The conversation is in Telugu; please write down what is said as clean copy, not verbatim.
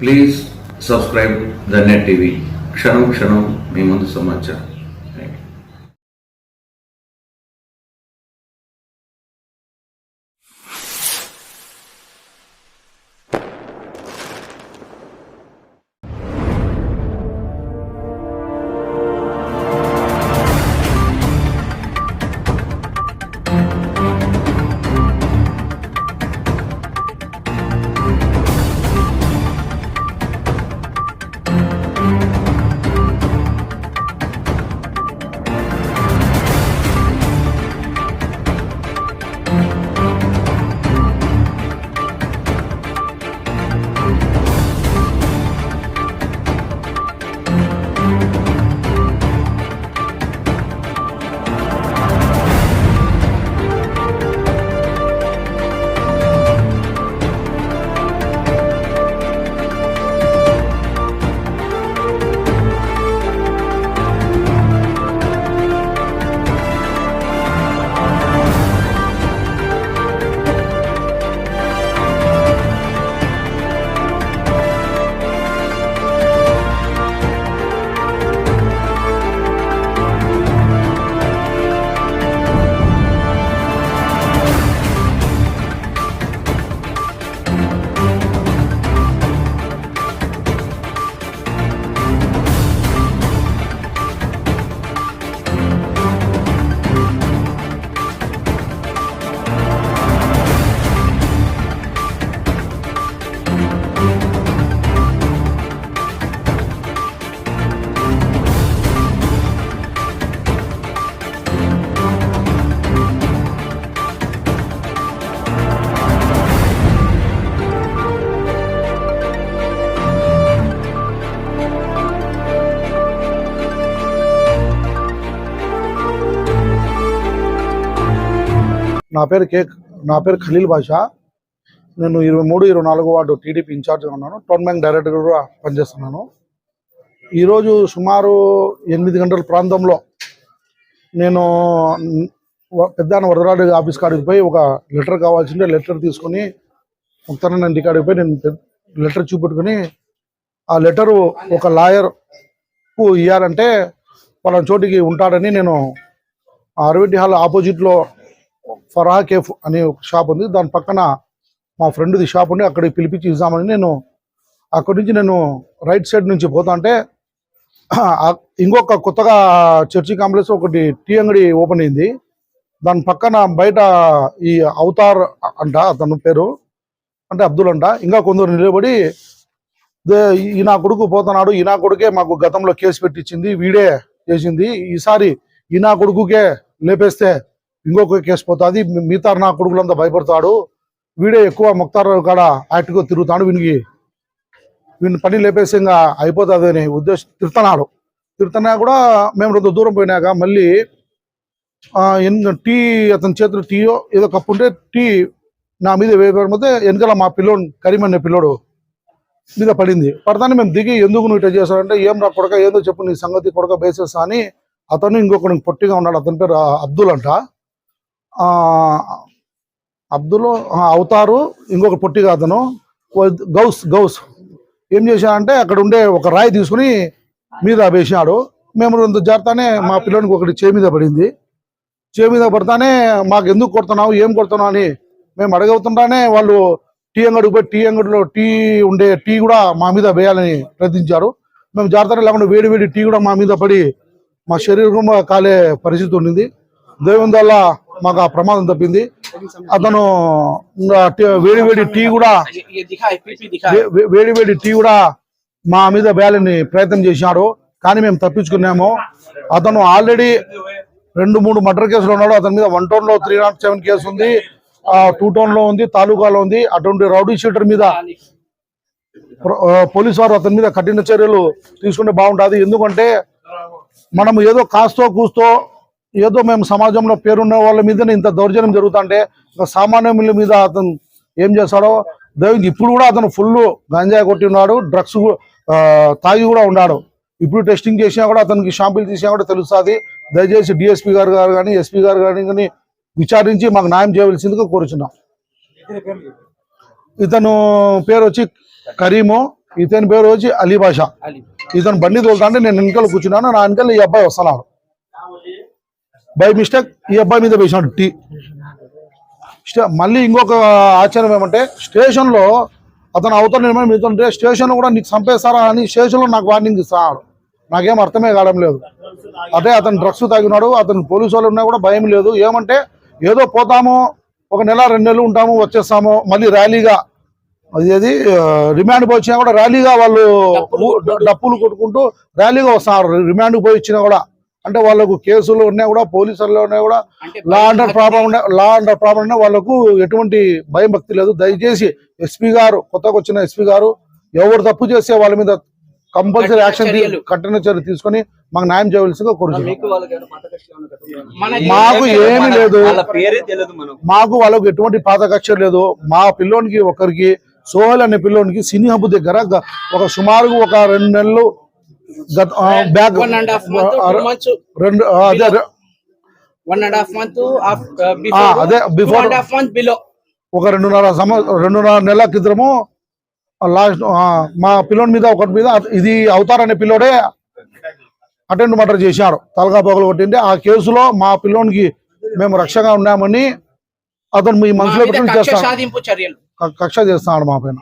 Please subscribe the net TV. క్షణం క్షణం మీ ముందు సమాచారం. నా పేరు ఖలీల్ బాషా. నేను 23-24 వార్డు టీడీపీ ఇన్ఛార్జ్గా ఉన్నాను. టౌన్ బ్యాంక్ డైరెక్టర్గా కూడా పనిచేస్తున్నాను. ఈరోజు సుమారు 8 గంటల ప్రాంతంలో నేను పెద్దాన వరదరాడు ఆఫీస్ కాడికి పోయి ఒక లెటర్ కావాల్సిందే లెటర్ తీసుకొని ముక్తానంద ఇంటి కాడికి పోయి నేను లెటర్ చూపెట్టుకుని ఆ లెటరు ఒక లాయర్కు ఇవ్వాలంటే వాళ్ళ చోటికి ఉంటాడని నేను అరవిటి హాల్ ఆపోజిట్లో ఫరాహ్ కేఫ్ అనే ఒక షాప్ ఉంది, దాని పక్కన మా ఫ్రెండ్ది షాప్ ఉంది, అక్కడికి పిలిపించి ఇద్దామని నేను అక్కడి నుంచి నేను రైట్ సైడ్ నుంచి పోతా అంటే ఇంకొక కొత్తగా చర్చి కాంప్లెక్స్ ఒకటి టీ అంగడి ఓపెన్ అయింది. దాని పక్కన బయట ఈ అవతార్ అంట అతను పేరు అంటే అబ్దుల్ అంట, ఇంకా కొందరు నిలబడి ఈ నా కొడుకు పోతున్నాడు, ఈ నా కొడుకే మాకు గతంలో కేసు పెట్టించింది, వీడే చేసింది, ఈసారి ఈ నా కొడుకుకే లేపేస్తే ఇంకొక కేసు పోతుంది, మిగతా నా కొడుకులంతా భయపడతాడు, వీడే ఎక్కువ ముక్తార్ కాడ యాక్ట్గా తిరుగుతాడు, వీడిని పని లేపేసి ఇంకా అయిపోతుంది అని ఉద్దేశం తిడుతున్నా కూడా మేము కొంత దూరం పోయినాక మళ్ళీ టీ అతని చేతులు టీయో ఏదో కప్పు ఉంటే టీ నా మీద వేయకపోతే వెనకాల మా పిల్లోడు కరీం అనే పిల్లోడు మీద పడింది. పడతానే మేము దిగి ఎందుకు నువ్వు ఇట్లా చేస్తాడంటే ఏం నా కొడక ఏదో చెప్పు నీ సంగతి కొడక బేసేస్తా అని అతను ఇంకొకటి పొట్టిగా ఉన్నాడు, అతని పేరు అబ్దుల్ అంట, అబ్దుల్ అవుతారు, ఇంకొక పొట్టిగా అతను గౌస్ ఏం చేశాడంటే అక్కడ ఉండే ఒక రాయి తీసుకుని మీద వేసినాడు. మేము రెండు జాగ్రత్తనే మా పిల్లడికి ఒకటి చేయి మీద పడింది. చేయి మీద పడతానే మాకు ఎందుకు కొడుతున్నావు ఏం కొడుతున్నావు అని మేము అడగవుతుంటానే వాళ్ళు టీ అంగడికి పోయి టీ అంగడిలో టీ కూడా మా మీద వేయాలని ప్రయత్నించారు. మేము జాగ్రత్త లేకుండా వేడి టీ కూడా మా మీద పడి మా శరీరం కాలే పరిస్థితి ఉండింది. దేవుని వల్ల మాకు ఆ ప్రమాదం తప్పింది. అతను వేడి టీ కూడా మా మీద వేయాలని ప్రయత్నం చేసినాడు, కానీ మేము తప్పించుకున్నాము. అతను ఆల్రెడీ 2-3 మర్డర్ కేసులు ఉన్నాడు. అతని మీద 1 టౌన్ లో 307 కేసు ఉంది, 2 టౌన్ లో ఉంది, తాలూకాలో ఉంది. అటువంటి రౌడీ షీటర్ మీద పోలీసు వారు అతని మీద కఠిన చర్యలు తీసుకుంటే బాగుంటుంది. ఎందుకంటే మనం ఏదో కాస్తో కూస్తో ఏదో మేము సమాజంలో పేరున్న వాళ్ళ మీద ఇంత దౌర్జన్యం జరుగుతుంటే ఒక సామాన్యుల మీద అతను ఏం చేస్తాడో దేవునికి. ఇప్పుడు కూడా అతను ఫుల్ గంజాయి కొట్టి ఉన్నాడు, డ్రగ్స్ తాగి కూడా ఉన్నాడు. ఇప్పుడు టెస్టింగ్ చేసినా కూడా అతనికి షాంపిల్ తీసినా కూడా తెలుస్తుంది. దయచేసి డిఎస్పీ గారు కానీ ఎస్పీ గారు కానీ విచారించి మాకు న్యాయం చేయవలసిందిగా కోరుచున్నాం. ఇతను పేరు వచ్చి కరీము, ఇతని పేరు వచ్చి అలీ బాషా. ఇతను బండి తోలుతా అంటే నేను వెనకాల కూర్చున్నాను, నా వెనకాల ఈ అబ్బాయి వస్తున్నాడు. బై మిస్టేక్ ఈ అబ్బాయి మీద వేసినాడు టీ. మళ్ళీ ఇంకొక ఆశ్చర్యం ఏమంటే స్టేషన్లో అతను అవతల నిర్మాణం వెళ్తుంటే స్టేషన్లో కూడా నీకు చంపేస్తారా అని స్టేషన్లో నాకు వార్నింగ్ ఇస్తాడు. నాకేం అర్థమే కావడం లేదు. అదే అతను డ్రగ్స్ తాగినాడు, అతను పోలీసు వాళ్ళు ఉన్నా కూడా భయం లేదు. ఏమంటే ఏదో పోతాము, ఒక నెల 2 నెలలు ఉంటాము, వచ్చేస్తాము, మళ్ళీ ర్యాలీగా అది రిమాండ్ పోయి వచ్చినా కూడా ర్యాలీగా వాళ్ళు డప్పులు కొట్టుకుంటూ ర్యాలీగా వస్తున్నారు. రిమాండ్కి పోయి ఇచ్చినా కూడా అంటే వాళ్ళకు కేసులు ఉన్నా కూడా పోలీసుల్లో ఉన్నా కూడా లా అండర్ ప్రాబ్లం ఉన్నా వాళ్ళకు ఎటువంటి భయం భక్తి లేదు. దయచేసి ఎస్పీ గారు, కొత్తగా వచ్చిన ఎస్పీ గారు ఎవరు తప్పు చేస్తే వాళ్ళ మీద కంపల్సరీ యాక్షన్ కఠిన చర్య తీసుకొని మాకు న్యాయం చేయవలసిందిగా కోరుతున్నాం. మాకు ఏమీ లేదు, మాకు వాళ్ళకు ఎటువంటి పాత కక్ష లేదు. మా పిల్లోనికి ఒకరికి సోహెల్ అనే పిల్లోనికి సినీ హబ్ దగ్గర ఒక సుమారుగా ఒక 2 నెలలు బ్యాక్ అదే బిఫోర్ ఒక 2.5 నెలల క్రితము లాస్ట్ మా పిల్లోని మీద ఒకటి మీద ఇది అవతార్ అనే పిల్లోడే అటెండ్ మర్డర్ చేశాడు, తలగా పగలు కొట్టింది. ఆ కేసులో మా పిల్లోనికి మేము రక్షగా ఉన్నామని అతను మీ మనసులో పెట్టుకుని చేస్తాడు, కక్ష చేస్తున్నాడు మా పైన.